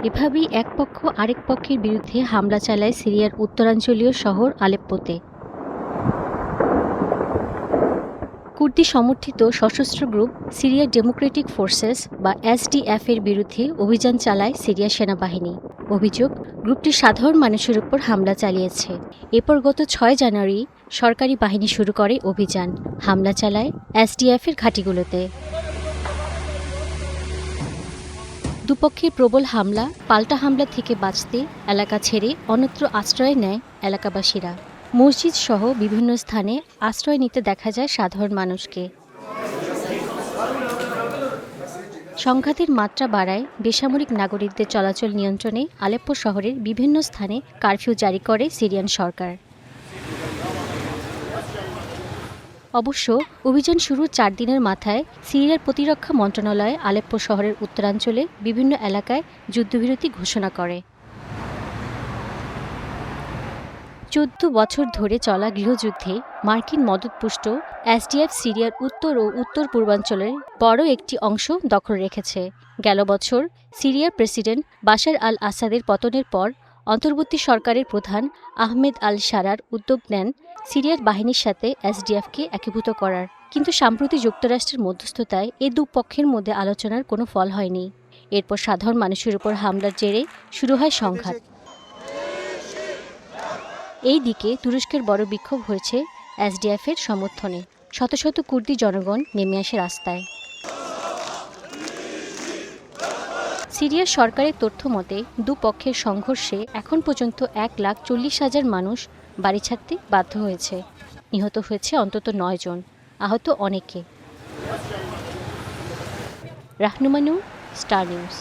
এভাবেই এক পক্ষ আরেক পক্ষের বিরুদ্ধে হামলা চালায় সিরিয়ার উত্তরাঞ্চলীয় শহর আলেপ্পোতে। কুর্দি সমর্থিত সশস্ত্র গ্রুপ সিরিয়া ডেমোক্রেটিক ফোর্সেস বা এসডিএফ এর বিরুদ্ধে অভিযান চালায় সিরিয়া সেনাবাহিনী। অভিযোগ, গ্রুপটি সাধারণ মানুষের উপর হামলা চালিয়েছে। এরপর গত ৬ জানুয়ারি সরকারি বাহিনী শুরু করে অভিযান, হামলা চালায় এসডিএফ এর ঘাঁটিগুলোতে। দুপক্ষের প্রবল হামলা, পাল্টা হামলা থেকে বাঁচতে এলাকা ছেড়ে অন্যত্র আশ্রয় নেয় এলাকাবাসীরা। মসজিদ সহ বিভিন্ন স্থানে আশ্রয় নিতে দেখা যায় সাধারণ মানুষকে। সংঘাতের মাত্রা বাড়ায় বেসামরিক নাগরিকদের চলাচল নিয়ন্ত্রণে আলেপ্পো শহরের বিভিন্ন স্থানে কারফিউ জারি করে সিরিয়ান সরকার। অবশ্য অভিযান শুরুর ৪ দিনের মাথায় সিরিয়ার প্রতিরক্ষা মন্ত্রণালয় আলেপ্পো শহরের উত্তরাঞ্চলে বিভিন্ন এলাকায় যুদ্ধবিরতি ঘোষণা করে। ১৪ বছর ধরে চলা গৃহযুদ্ধে মার্কিন মদতপুষ্ট এসডিএফ সিরিয়ার উত্তর ও উত্তর পূর্বাঞ্চলের বড় একটি অংশ দখল রেখেছে। গেল বছর সিরিয়ার প্রেসিডেন্ট বাশার আল আসাদের পতনের পর অন্তর্বর্তী সরকারের প্রধান আহমেদ আল শারার উদ্যোগ নেন সিরিয়ার বাহিনীর সাথে এসডিএফকে একীভূত করার। কিন্তু সাম্প্রতি যুক্তরাষ্ট্রের মধ্যস্থতায় এ দুপক্ষের মধ্যে আলোচনার কোনো ফল হয়নি। এরপর সাধারণ মানুষের উপর হামলার জেরে শুরু হয় সংঘাত। এই দিকে তুরস্কের বড় বিক্ষোভ হয়েছে এসডিএফের সমর্থনে। শত শত কুর্দি জনগণ নেমে আসে রাস্তায়। সিরিয়ার সরকারের তথ্য মতে দুপক্ষের সংঘর্ষে এখন পর্যন্ত ১,৪০,০০০ মানুষ বাড়ি ছাড়তে বাধ্য হয়েছে। নিহত হয়েছে অন্তত ৯ জন, আহত অনেকে। রাহনুমানু, স্টার নিউজ।